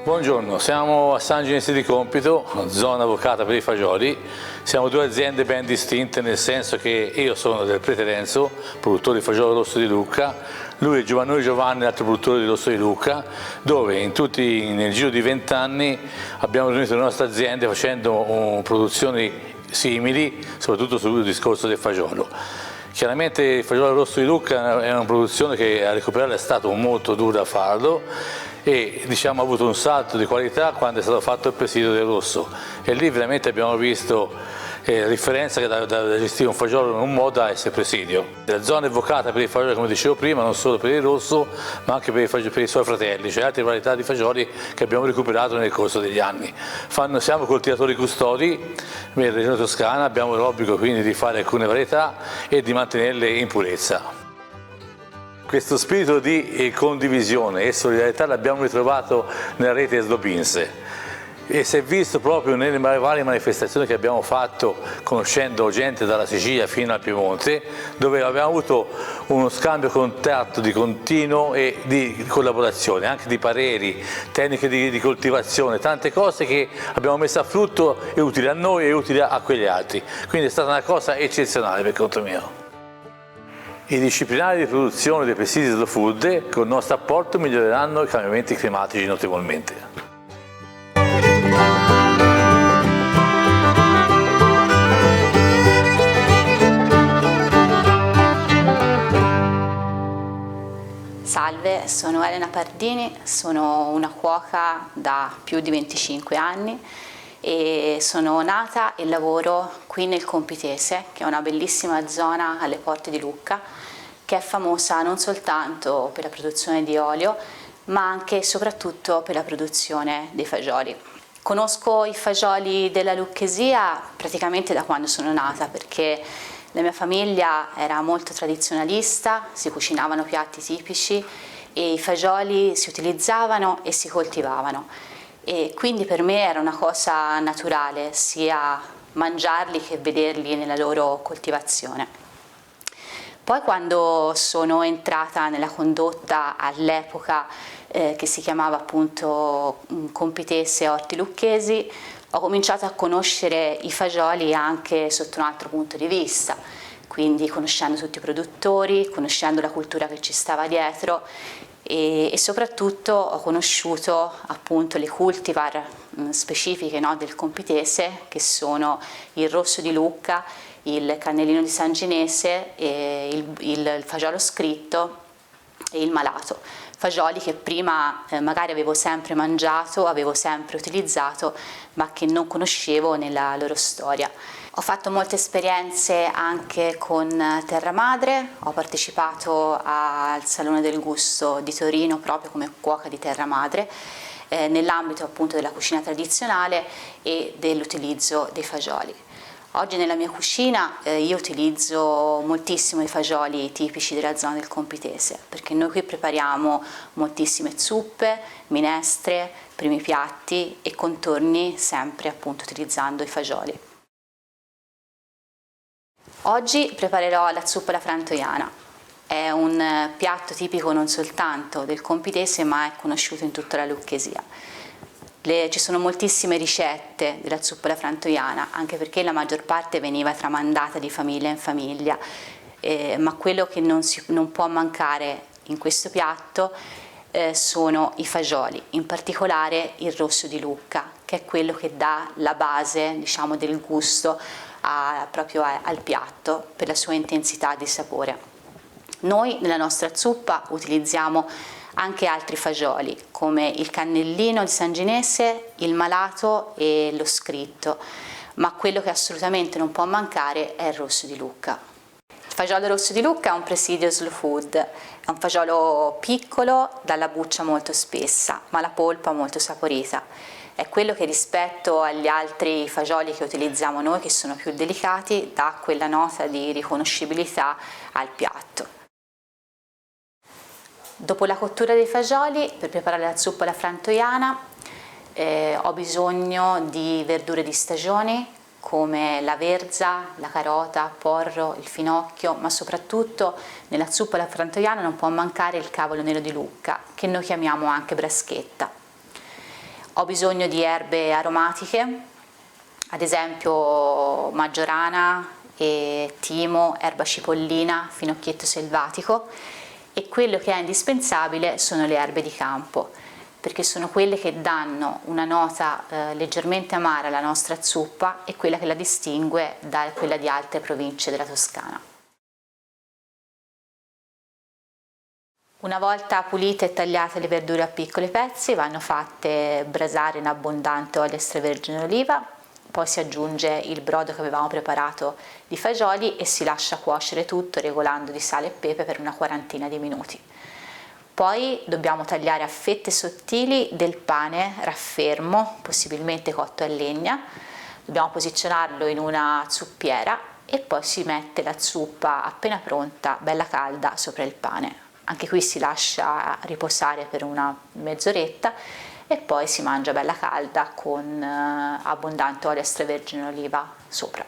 Buongiorno, siamo a San Ginesì di Compito, zona vocata per i fagioli. Siamo due aziende ben distinte, nel senso che io sono del Prete Renzo, produttore di fagiolo rosso di Lucca, lui è Giovanni, l'altro produttore di rosso di Lucca, dove nel giro di 20 anni abbiamo riunito le nostre aziende facendo produzioni simili, soprattutto sul discorso del fagiolo. Chiaramente il fagiolo rosso di Lucca è una produzione che a recuperare è stato molto dura a farlo, e ha avuto un salto di qualità quando è stato fatto il presidio del rosso, e lì veramente abbiamo visto la differenza che da gestire un fagiolo in un modo a essere presidio. La zona è vocata per i fagioli, come dicevo prima, non solo per il rosso ma anche per i suoi fratelli, cioè altre varietà di fagioli che abbiamo recuperato nel corso degli anni. Siamo coltivatori custodi nella regione toscana, abbiamo l'obbligo quindi di fare alcune varietà e di mantenerle in purezza. Questo spirito di condivisione e solidarietà l'abbiamo ritrovato nella rete Eslobinse, e si è visto proprio nelle varie manifestazioni che abbiamo fatto, conoscendo gente dalla Sicilia fino al Piemonte, dove abbiamo avuto uno scambio contatto di continuo e di collaborazione, anche di pareri, tecniche di coltivazione, tante cose che abbiamo messo a frutto e utili a noi e utili a quegli altri. Quindi è stata una cosa eccezionale per conto mio. I disciplinari di produzione dei presidi slow food con il nostro apporto miglioreranno i cambiamenti climatici notevolmente. Salve, sono Elena Pardini, sono una cuoca da più di 25 anni e sono nata e lavoro qui nel Compitese, che è una bellissima zona alle porte di Lucca, che è famosa non soltanto per la produzione di olio, ma anche e soprattutto per la produzione dei fagioli. Conosco i fagioli della lucchesia praticamente da quando sono nata, perché la mia famiglia era molto tradizionalista, si cucinavano piatti tipici e i fagioli si utilizzavano e si coltivavano. E quindi per me era una cosa naturale sia mangiarli che vederli nella loro coltivazione. Poi quando sono entrata nella condotta all'epoca che si chiamava appunto Compitese Orti Lucchesi, ho cominciato a conoscere i fagioli anche sotto un altro punto di vista, quindi conoscendo tutti i produttori, conoscendo la cultura che ci stava dietro e soprattutto ho conosciuto appunto le cultivar specifiche, no, del Compitese, che sono il rosso di Lucca, il cannellino di San Ginese, il fagiolo scritto e il malato. Fagioli che prima magari avevo sempre mangiato, avevo sempre utilizzato, ma che non conoscevo nella loro storia. Ho fatto molte esperienze anche con Terra Madre, ho partecipato al Salone del Gusto di Torino proprio come cuoca di Terra Madre, nell'ambito appunto della cucina tradizionale e dell'utilizzo dei fagioli. Oggi nella mia cucina io utilizzo moltissimo i fagioli tipici della zona del Compitese, perché noi qui prepariamo moltissime zuppe, minestre, primi piatti e contorni, sempre appunto utilizzando i fagioli. Oggi preparerò la zuppa alla frantoiana. è un piatto tipico non soltanto del Compitese, ma è conosciuto in tutta la Lucchesia. Ci sono moltissime ricette della zuppa alla frantoiana, anche perché la maggior parte veniva tramandata di famiglia in famiglia, ma quello che non può mancare in questo piatto sono i fagioli, in particolare il rosso di Lucca, che è quello che dà la base, diciamo, del gusto proprio al piatto per la sua intensità di sapore. Noi nella nostra zuppa utilizziamo anche altri fagioli come il cannellino di Sanginese, il malato e lo scritto, ma quello che assolutamente non può mancare è il rosso di Lucca. Il fagiolo rosso di Lucca è un presidio slow food, è un fagiolo piccolo dalla buccia molto spessa, ma la polpa molto saporita. È quello che rispetto agli altri fagioli che utilizziamo noi, che sono più delicati, dà quella nota di riconoscibilità al piatto. Dopo la cottura dei fagioli, per preparare la zuppa alla frantoiana, ho bisogno di verdure di stagione come la verza, la carota, porro, il finocchio, ma soprattutto nella zuppa alla frantoiana non può mancare il cavolo nero di Lucca, che noi chiamiamo anche braschetta. Ho bisogno di erbe aromatiche, ad esempio maggiorana, timo, erba cipollina, finocchietto selvatico, e quello che è indispensabile sono le erbe di campo, perché sono quelle che danno una nota leggermente amara alla nostra zuppa e quella che la distingue da quella di altre province della Toscana. Una volta pulite e tagliate le verdure a piccoli pezzi, vanno fatte brasare in abbondante olio extravergine d'oliva, poi si aggiunge il brodo che avevamo preparato di fagioli e si lascia cuocere tutto regolando di sale e pepe per una quarantina di minuti. Poi dobbiamo tagliare a fette sottili del pane raffermo, possibilmente cotto a legna, dobbiamo posizionarlo in una zuppiera e poi si mette la zuppa appena pronta, bella calda, sopra il pane. Anche qui si lascia riposare per una mezz'oretta e poi si mangia bella calda con abbondante olio extravergine d'oliva sopra.